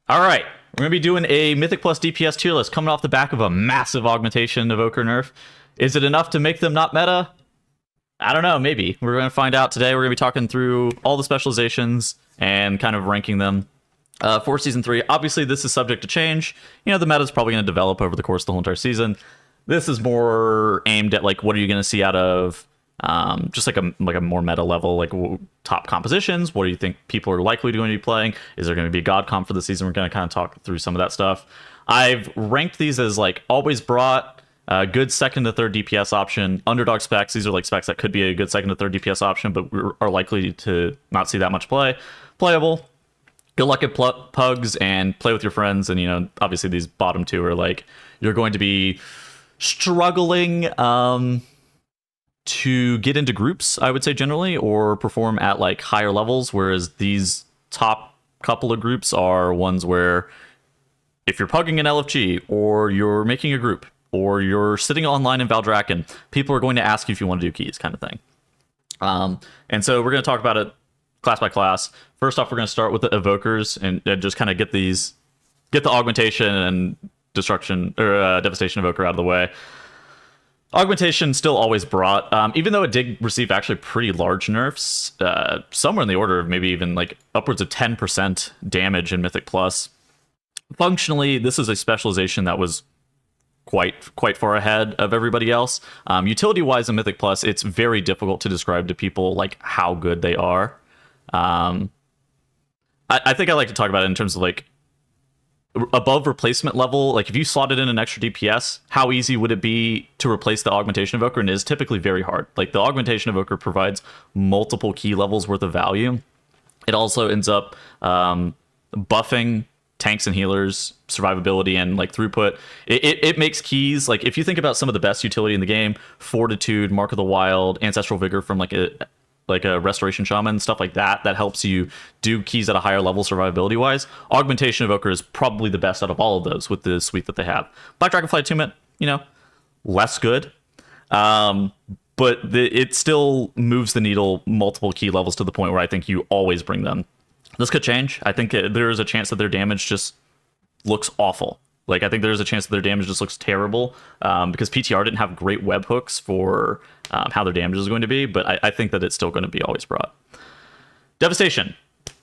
All right, we're going to be doing a Mythic Plus DPS tier list coming off the back of a massive augmentation Evoker nerf. Is it enough to make them not meta? I don't know, maybe. We're going to find out today. We're going to be talking through all the specializations and kind of ranking them for Season 3. Obviously, this is subject to change. You know, the meta is probably going to develop over the course of the whole entire season. This is more aimed at, like, what are you going to see out of just like a more meta level, like top compositions. What do you think people are likely going to be playing? Is there going to be a god comp for the season? We're going to kind of talk through some of that stuff. I've ranked these as like always brought, good second to third DPS option, underdog specs. These are like specs that could be a good second to third DPS option, but are likely to not see that much playable. Good luck at pugs and play with your friends. And, you know, obviously these bottom two are like, you're going to be struggling to get into groups, I would say generally, or perform at like higher levels, whereas these top couple of groups are ones where if you're pugging an LFG, or you're making a group, or you're sitting online in Valdrakken, people are going to ask you if you want to do keys, kind of thing. And so we're going to talk about it class by class. First off, we're going to start with the Evokers and just kind of get the augmentation and destruction or devastation Evoker out of the way. Augmentation still always brought, even though it did receive actually pretty large nerfs, somewhere in the order of maybe even like upwards of 10% damage in Mythic Plus. Functionally, this is a specialization that was quite far ahead of everybody else. Utility-wise in Mythic Plus, it's very difficult to describe to people like how good they are. I think I like to talk about it in terms of like above replacement level. Like if you slotted in an extra DPS, how easy would it be to replace the augmentation evoker? And it is typically very hard. Like the augmentation evoker provides multiple key levels worth of value. It also ends up buffing tanks and healers, survivability, and like throughput. It makes keys, like if you think about some of the best utility in the game, Fortitude, Mark of the Wild, Ancestral Vigor from like a Restoration Shaman, stuff like that, that helps you do keys at a higher level survivability-wise. Augmentation Evoker is probably the best out of all of those with the suite that they have. Black Dragonfly Attunement, you know, less good. But it still moves the needle multiple key levels to the point where I think you always bring them. This could change. I think there is a chance that their damage just looks awful. Like, I think there's a chance that their damage just looks terrible because PTR didn't have great webhooks for how their damage is going to be, but I think that it's still going to be always brought. Devastation.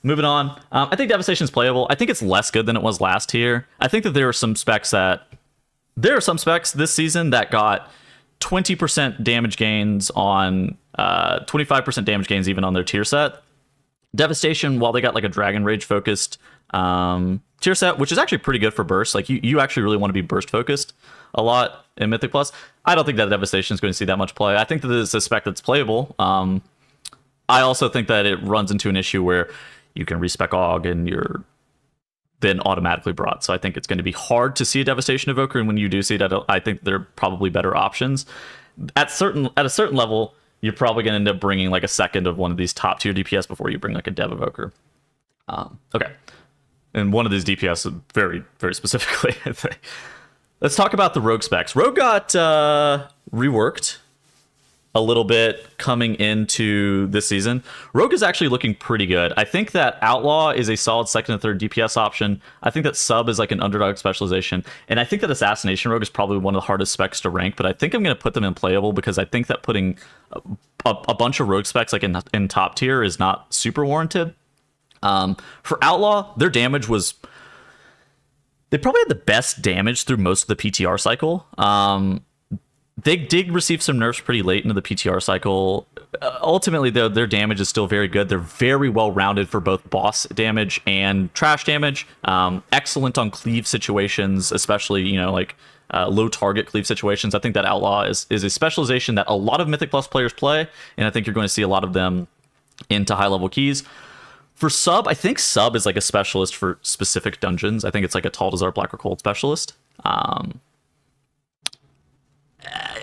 Moving on. I think Devastation is playable. I think it's less good than it was last year. I think that there are some specs this season that got 20% damage gains on 25% damage gains even on their tier set. Devastation, while they got like a Dragon Rage focused tier set, which is actually pretty good for burst. Like you actually really want to be burst focused a lot in Mythic Plus. I don't think that Devastation is going to see that much play. I think that it's a spec that's playable. I also think that it runs into an issue where you can respec Aug and you're then automatically brought. So I think it's going to be hard to see a Devastation Evoker, and when you do see it, I think there are probably better options. At a certain level, you're probably going to end up bringing like a second of one of these top tier DPS before you bring like a Dev Evoker. Okay. And one of these DPS very, very specifically, I think. Let's talk about the Rogue specs. Rogue got reworked a little bit coming into this season. Rogue is actually looking pretty good. I think that Outlaw is a solid second and third DPS option. I think that Sub is like an underdog specialization. And I think that Assassination Rogue is probably one of the hardest specs to rank, but I think I'm going to put them in playable because I think that putting a bunch of Rogue specs like in top tier is not super warranted. For Outlaw, their damage was... They probably had the best damage through most of the PTR cycle. They did receive some nerfs pretty late into the PTR cycle. Ultimately, their damage is still very good. They're very well rounded for both boss damage and trash damage. Excellent on cleave situations, especially, you know, like low target cleave situations. I think that Outlaw is a specialization that a lot of Mythic Plus players play, and I think you're going to see a lot of them into high level keys. For Sub, I think Sub is like a specialist for specific dungeons. I think it's like a Taldazar Black or Cold specialist.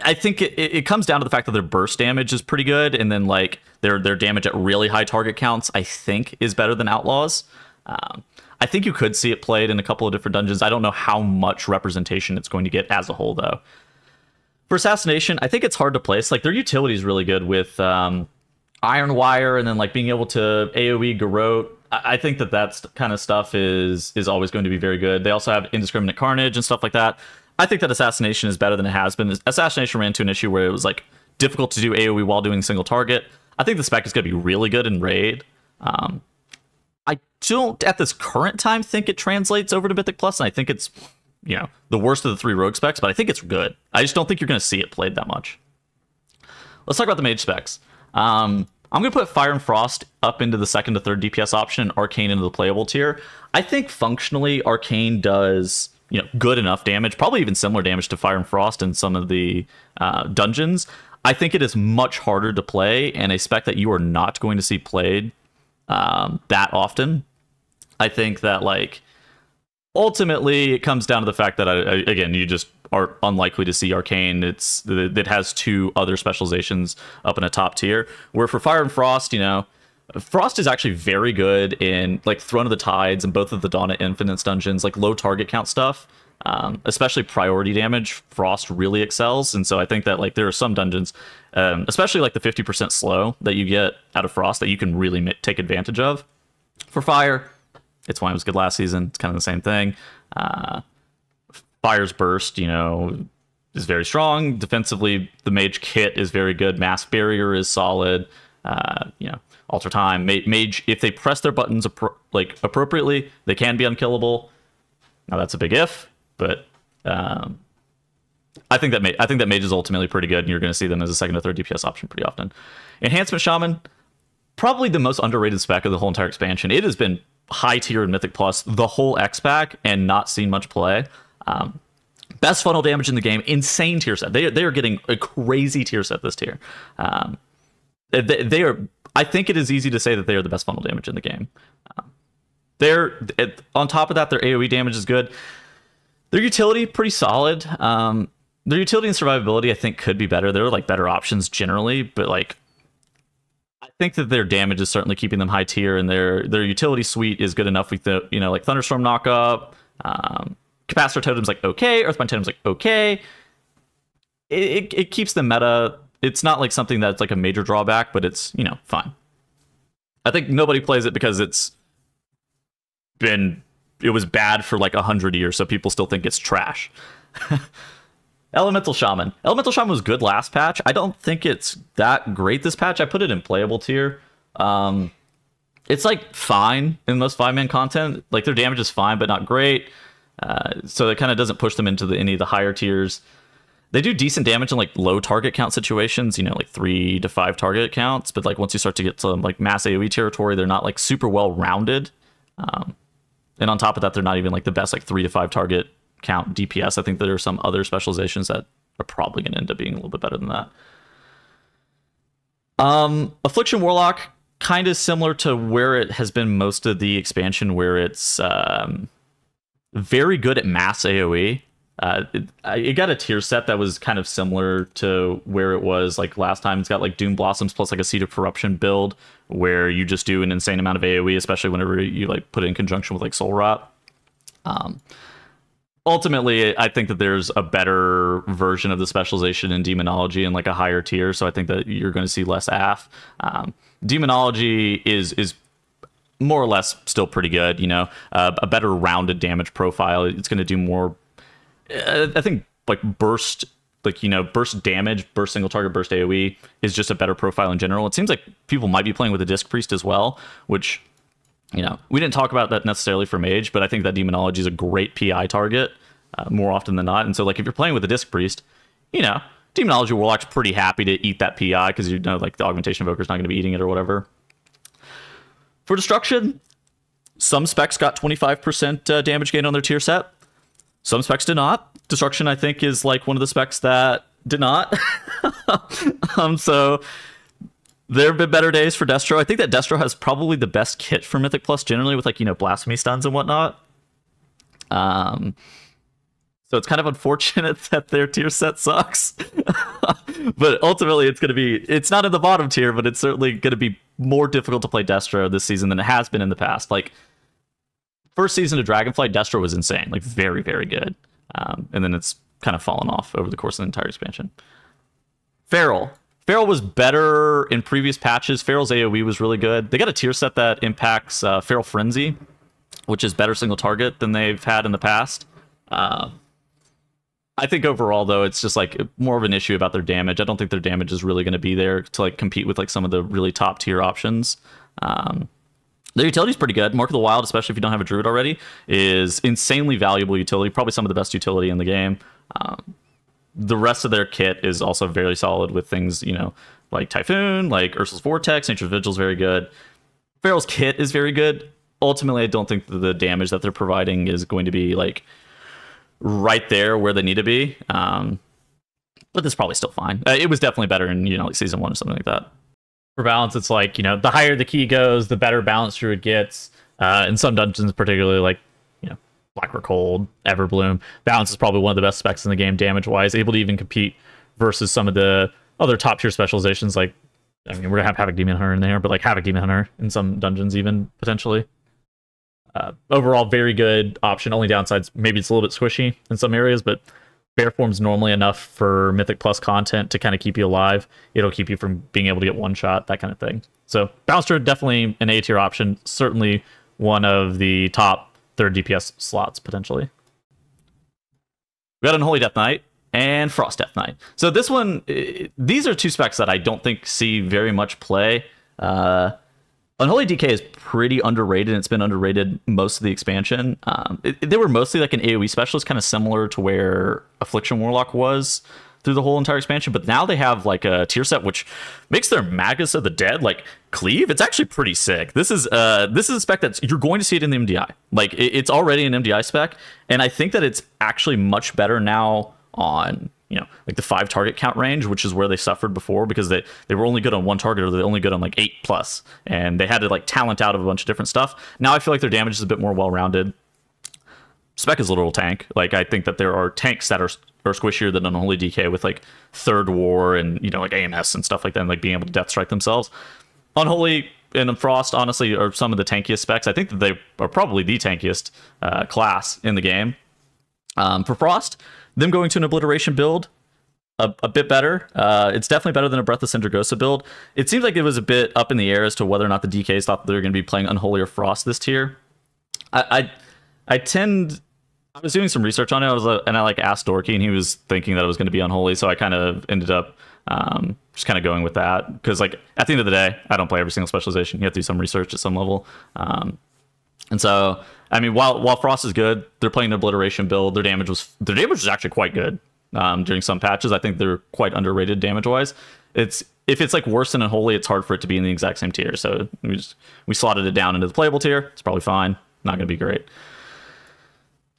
I think it comes down to the fact that their burst damage is pretty good, and then like their damage at really high target counts, I think, is better than Outlaws. I think you could see it played in a couple of different dungeons. I don't know how much representation it's going to get as a whole, though. For Assassination, I think it's hard to place. Like, their utility is really good with Iron Wire, and then like being able to AoE Garrote. I think that that's kind of stuff is always going to be very good. They also have Indiscriminate Carnage and stuff like that. I think that Assassination is better than it has been. Assassination ran into an issue where it was like difficult to do AoE while doing single target. I think the spec is going to be really good in Raid. I don't, at this current time, think it translates over to Mythic Plus, and I think it's, you know, the worst of the 3 rogue specs, but I think it's good. I just don't think you're going to see it played that much. Let's talk about the mage specs. I'm going to put Fire and Frost up into the 2nd to 3rd DPS option and Arcane into the playable tier. I think functionally Arcane does, you know, good enough damage, probably even similar damage to Fire and Frost in some of the dungeons. I think it is much harder to play, and a spec that you are not going to see played that often. I think that, like, ultimately it comes down to the fact that again, you just are unlikely to see Arcane. It has 2 other specializations up in a top tier, where for Fire and Frost, you know, Frost is actually very good in like Throne of the Tides and both of the Dawn of Infinites dungeons, like low target count stuff, especially priority damage. Frost really excels, and so I think that like there are some dungeons, especially like the 50% slow that you get out of Frost, that you can really take advantage of. For Fire, it's why it was good last season. It's kind of the same thing. Fire's Burst, you know, is very strong. Defensively, the Mage kit is very good. Mass Barrier is solid. You know, Alter Time. Mage, if they press their buttons appropriately, they can be unkillable. Now that's a big if, but I think that Mage is ultimately pretty good, and you're going to see them as a 2nd or 3rd DPS option pretty often. Enhancement Shaman, probably the most underrated spec of the whole entire expansion. It has been high tier in Mythic Plus the whole X pack and not seen much play. Best funnel damage in the game, insane tier set. They are getting a crazy tier set this tier. They are. I think it is easy to say that they are the best funnel damage in the game. On top of that, their AoE damage is good. Their utility pretty solid. Their utility and survivability, I think, could be better. There are like better options generally, but like I think that their damage is certainly keeping them high tier, and their utility suite is good enough with the, you know, like Thunderstorm knockup, Capacitor Totem's like okay, Earthbind Totem's like okay. It keeps the meta. It's not like something that's like a major drawback, but it's, you know, fine. I think nobody plays it because it was bad for like 100 years, so people still think it's trash. Elemental Shaman. Elemental Shaman was good last patch. I don't think it's that great this patch. I put it in playable tier. It's like fine in most 5-man content. Like their damage is fine, but not great. So it kind of doesn't push them into any of the higher tiers. They do decent damage in like low target count situations, you know, like 3 to 5 target counts. But like once you start to get to like mass AoE territory, they're not like super well rounded. And on top of that, they're not even like the best like 3 to 5 target count DPS. I think there are some other specializations that are probably going to end up being a little bit better than that. Affliction Warlock, kind of similar to where it has been most of the expansion, where it's very good at mass AoE. It got a tier set that was kind of similar to where it was like last time. It's got like Doom Blossoms plus like a Seed of Corruption build, where you just do an insane amount of AoE, especially whenever you like put it in conjunction with like Soul Rot. Ultimately, I think that there's a better version of the specialization in Demonology and like a higher tier, so I think that you're going to see less AF. Demonology is more or less still pretty good, you know, a better rounded damage profile. It's going to do more. I think like burst, like, you know, burst damage, burst single target, burst AoE is just a better profile in general. It seems like people might be playing with the Disc Priest as well, which, you know, we didn't talk about that necessarily for Mage, but I think that Demonology is a great PI target more often than not. And so like if you're playing with the Disc Priest, you know, Demonology Warlock's pretty happy to eat that PI because, you know, like the Augmentation Evoker's not going to be eating it or whatever. For Destruction, some specs got 25% damage gain on their tier set. Some specs did not. Destruction, I think, is like one of the specs that did not. So there have been better days for Destro. I think that Destro has probably the best kit for Mythic Plus generally, with like, you know, blasphemy stuns and whatnot. So it's kind of unfortunate that their tier set sucks. But ultimately it's not in the bottom tier, but it's certainly going to be more difficult to play Destro this season than it has been in the past. Like, first season of Dragonflight, Destro was insane, like very, very good. And then it's kind of fallen off over the course of the entire expansion. Feral. Feral was better in previous patches. Feral's AoE was really good. They got a tier set that impacts Feral Frenzy, which is better single target than they've had in the past. I think overall, though, it's just like more of an issue about their damage. I don't think their damage is really going to be there to like compete with like some of the really top tier options. Their utility is pretty good. Mark of the Wild, especially if you don't have a Druid already, is insanely valuable utility. Probably some of the best utility in the game. The rest of their kit is also very solid with things, you know, like Typhoon, like Ursul's Vortex, Nature's Vigil is very good. Feral's kit is very good. Ultimately, I don't think the damage that they're providing is going to be like right there where they need to be. But it's probably still fine. It was definitely better in, you know, like season 1 or something like that. For balance, it's like, you know, the higher the key goes, the better balance Druid gets. In some dungeons, particularly like, you know, Black or Cold, Everbloom, balance is probably one of the best specs in the game, damage-wise, able to even compete versus some of the other top-tier specializations. Like, I mean, we're gonna have Havoc Demon Hunter in there, but like Havoc Demon Hunter in some dungeons, even potentially. Overall, very good option. Only downsides, maybe it's a little bit squishy in some areas, but Bear Form's normally enough for Mythic Plus content to kind of keep you alive. It'll keep you from being able to get one shot, that kind of thing. So Balance Druid, definitely an A tier option. Certainly one of the top 3rd DPS slots, potentially. We got Unholy Death Knight and Frost Death Knight. So this one, these are two specs that I don't think see very much play. Unholy DK is pretty underrated, and it's been underrated most of the expansion. They were mostly like an AoE specialist, kind of similar to where Affliction Warlock was through the whole entire expansion, but now they have like a tier set which makes their Magus of the Dead like cleave. It's actually pretty sick. This is a spec that's, you're going to see it in the MDI. Like it's already an MDI spec, and I think that it's actually much better now on, you know, like the 5 target count range, which is where they suffered before because they were only good on 1 target, or they're only good on like 8+, and they had to like talent out of a bunch of different stuff. Now I feel like their damage is a bit more well-rounded. Spec is a literal tank. Like I think that there are tanks that are squishier than Unholy DK with like Third War and, you know, like AMS and stuff like that, and like being able to death strike themselves. Unholy and Frost honestly are some of the tankiest specs. I think that they are probably the tankiest class in the game. For Frost, them going to an Obliteration build, a bit better. It's definitely better than a Breath of Sindragosa build. It seems like it was a bit up in the air as to whether or not the DKs thought they were going to be playing Unholy or Frost this tier. I was doing some research on it, and I like asked Dorky, and he was thinking that it was going to be Unholy, so I kind of ended up just kind of going with that, because like at the end of the day, I don't play every single specialization. You have to do some research at some level. And so, I mean, while Frost is good, they're playing an Obliteration build. Their damage was actually quite good during some patches. I think they're quite underrated damage-wise. If it's like worse than Unholy, it's hard for it to be in the exact same tier. So we slotted it down into the playable tier. It's probably fine. Not going to be great.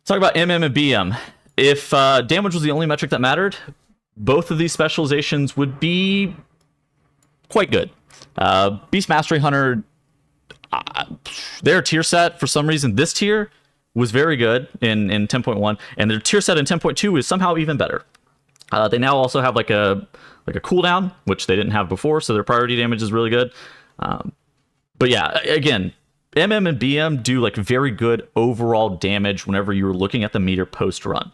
Let's talk about MM and BM. If damage was the only metric that mattered, both of these specializations would be quite good. Beast Mastery Hunter, their tier set, for some reason, this tier was very good in 10.1, and their tier set in 10.2 is somehow even better. They now also have like a cooldown, which they didn't have before, so their priority damage is really good. But yeah, again, MM and BM do like very good overall damage whenever you're looking at the meter post run.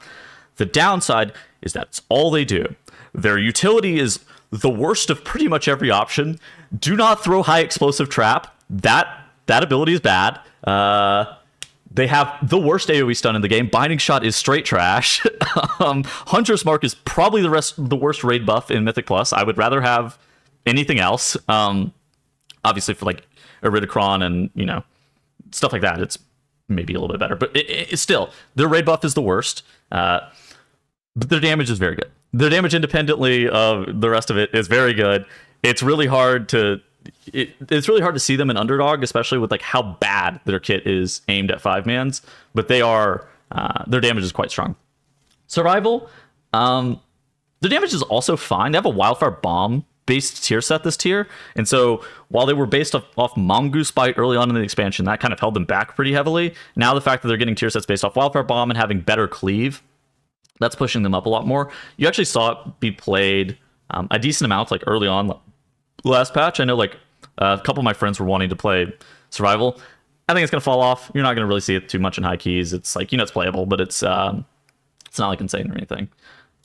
The downside is that's all they do. Their utility is the worst of pretty much every option. Do not throw High Explosive Trap. That ability is bad. They have the worst AoE stun in the game. Binding Shot is straight trash. Hunter's Mark is probably the worst raid buff in Mythic Plus. I would rather have anything else. Obviously for like Iridicron and, you know, stuff like that, it's maybe a little bit better. But it's still, their raid buff is the worst. But their damage is very good. Their damage independently of the rest of it is very good. It's really hard to see them in Underdog, especially with like how bad their kit is aimed at 5-mans. But they are their damage is quite strong. Survival, their damage is also fine. They have a Wildfire Bomb based tier set this tier, and so while they were based off Mongoose Bite early on in the expansion, that kind of held them back pretty heavily. Now the fact that they're getting tier sets based off Wildfire Bomb and having better cleave, that's pushing them up a lot more. You actually saw it be played a decent amount like early on last patch. I know like a couple of my friends were wanting to play Survival. I think it's going to fall off. You're not going to really see it too much in high keys. It's like, you know, it's playable, but it's not like insane or anything.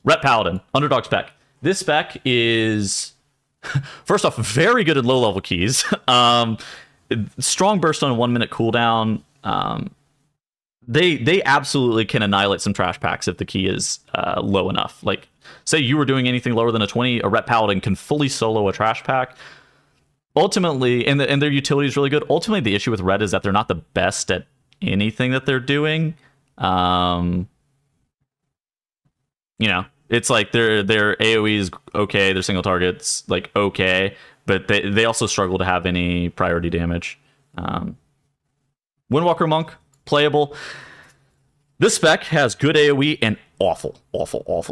Ret Paladin, Underdog spec. This spec is First off, very good at low level keys. Strong burst on a 1 minute cooldown. They absolutely can annihilate some trash packs if the key is low enough. Like, say you were doing anything lower than a 20, a Ret Paladin can fully solo a trash pack. Ultimately, and their utility is really good. Ultimately, the issue with Red is that they're not the best at anything that they're doing. You know, it's like their AoE is okay, their single target's like okay, but they also struggle to have any priority damage. Windwalker Monk, playable. This spec has good AoE and awful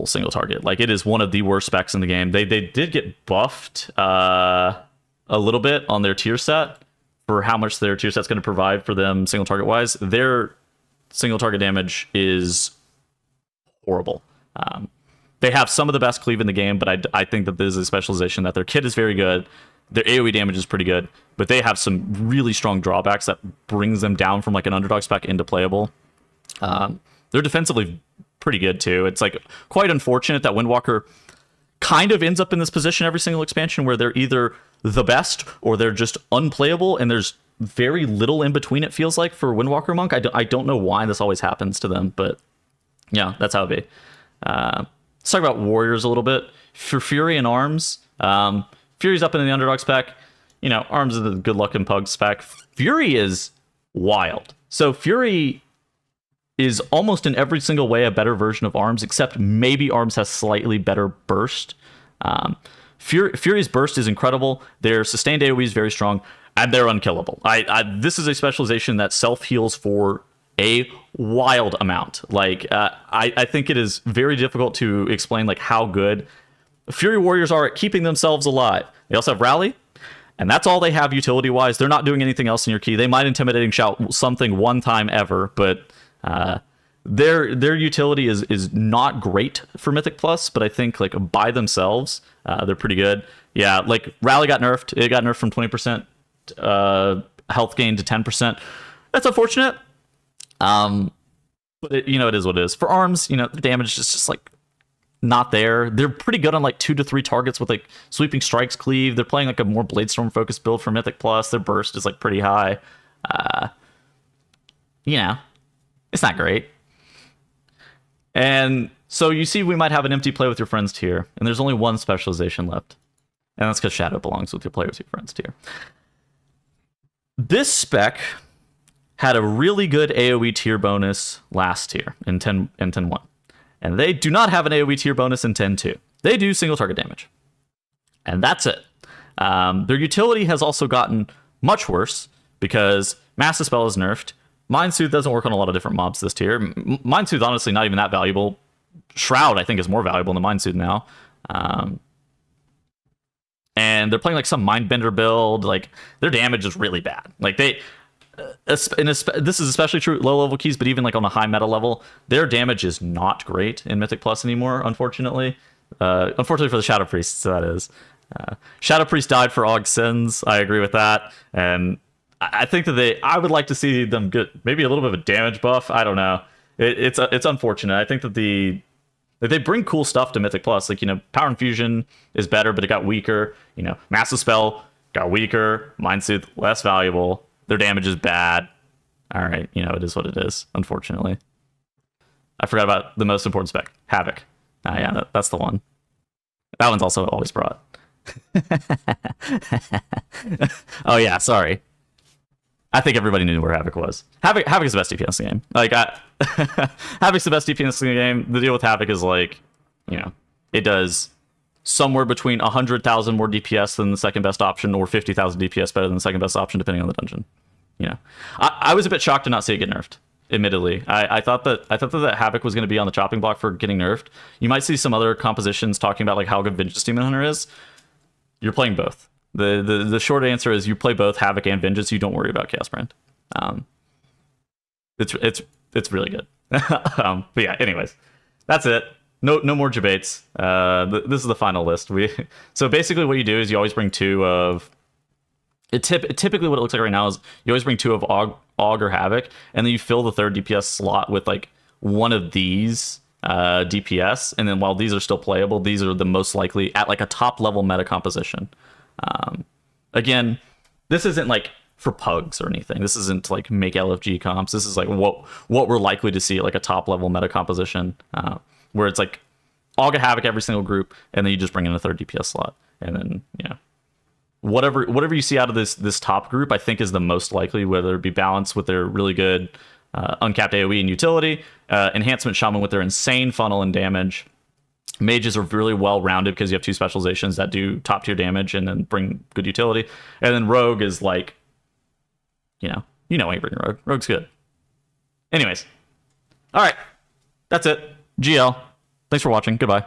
single target. Like, it is one of the worst specs in the game. They did get buffed a little bit on their tier set for how much their tier set's going to provide for them single target wise. Their single target damage is horrible. They have some of the best cleave in the game, but I think that this is a specialization that their kit is very good. Their AoE damage is pretty good, but they have some really strong drawbacks that brings them down from like an underdog spec into playable. They're defensively pretty good too. It's like quite unfortunate that Windwalker kind of ends up in this position every single expansion where they're either the best or they're just unplayable, and there's very little in between, it feels like, for Windwalker Monk. I don't know why this always happens to them, but yeah, that's how it be. Let's talk about Warriors a little bit. For Fury and Arms, Fury's up in the underdog spec. You know, Arms is the good luck and pug spec. Fury is wild. So Fury is almost in every single way a better version of Arms, except maybe Arms has slightly better burst. Fury's burst is incredible. Their sustained AoE is very strong, and they're unkillable. This is a specialization that self-heals for a wild amount. Like, I think it is very difficult to explain like how good Fury Warriors are at keeping themselves alive. They also have Rally, and that's all they have utility-wise. They're not doing anything else in your key. They might Intimidating Shout something one time ever, but their utility is not great for Mythic Plus, but I think like by themselves, they're pretty good. Yeah, like Rally got nerfed. It got nerfed from 20% health gain to 10%. That's unfortunate. But it, you know, it is what it is. For Arms, you know, the damage is just like not there. They're pretty good on like 2 to 3 targets with like Sweeping Strikes cleave. They're playing like a more Bladestorm focused build for Mythic Plus. Their burst is like pretty high. You know, it's not great. And so you see we might have an empty play with your friends tier, and there's only one specialization left. And that's because Shadow belongs with your play with your friends tier. This spec had a really good AoE tier bonus last tier in 10.1. And they do not have an AoE tier bonus in 10.2. They do single target damage. And that's it. Their utility has also gotten much worse because Mass Dispel is nerfed. Mind Soothe doesn't work on a lot of different mobs this tier. Mind Soothe, honestly, not even that valuable. Shroud, I think, is more valuable than Mind Soothe now. And they're playing like some Mindbender build. Like, their damage is really bad. Like, this is especially true at low level keys, but even like on a high meta level, their damage is not great in Mythic Plus anymore, unfortunately. Unfortunately for the Shadow Priests, that is. Shadow Priest died for Og Sins. I agree with that. And I think that I would like to see them get maybe a little bit of a damage buff. I don't know. It's unfortunate. I think that they bring cool stuff to Mythic Plus. Like, you know, Power Infusion is better, but it got weaker. You know, Massive Spell got weaker. Mind Soothe, less valuable. Their damage is bad. All right, you know, it is what it is, unfortunately. I forgot about the most important spec, Havoc. Yeah, that's the one. That one's also always brought. Oh, yeah, sorry. I think everybody knew where Havoc was. Havoc is the best DPS in the game. Like, Havoc's the best DPS in the game. The deal with Havoc is, like, you know, it does somewhere between 100,000 more DPS than the second best option, or 50,000 DPS better than the second best option, depending on the dungeon. You know, I was a bit shocked to not see it get nerfed. Admittedly, I thought that Havoc was going to be on the chopping block for getting nerfed. You might see some other compositions talking about like how good Vengeance Demon Hunter is. You're playing both. The short answer is you play both Havoc and Vengeance. You don't worry about Chaos Brand. It's really good. But yeah, anyways, that's it. No more debates. This is the final list. So basically what you do is you always bring 2 of typically what it looks like right now is you always bring 2 of Og or Havoc, and then you fill the 3rd DPS slot with like one of these DPS, and then while these are still playable, these are the most likely at like a top level meta composition. Again, this isn't like for pugs or anything. This isn't to like make LFG comps. This is like what we're likely to see at like a top level meta composition, where it's like all get Havoc every single group, and then you just bring in a third DPS slot, and then whatever you see out of this top group, I think is the most likely, whether it be balanced with their really good uncapped AoE and utility, enhancement shaman with their insane funnel and damage. Mages are really well rounded because you have 2 specializations that do top tier damage and then bring good utility. And then rogue is like, you know when you bring rogue. Rogue's good. Anyways, all right, that's it. GL. Thanks for watching. Goodbye.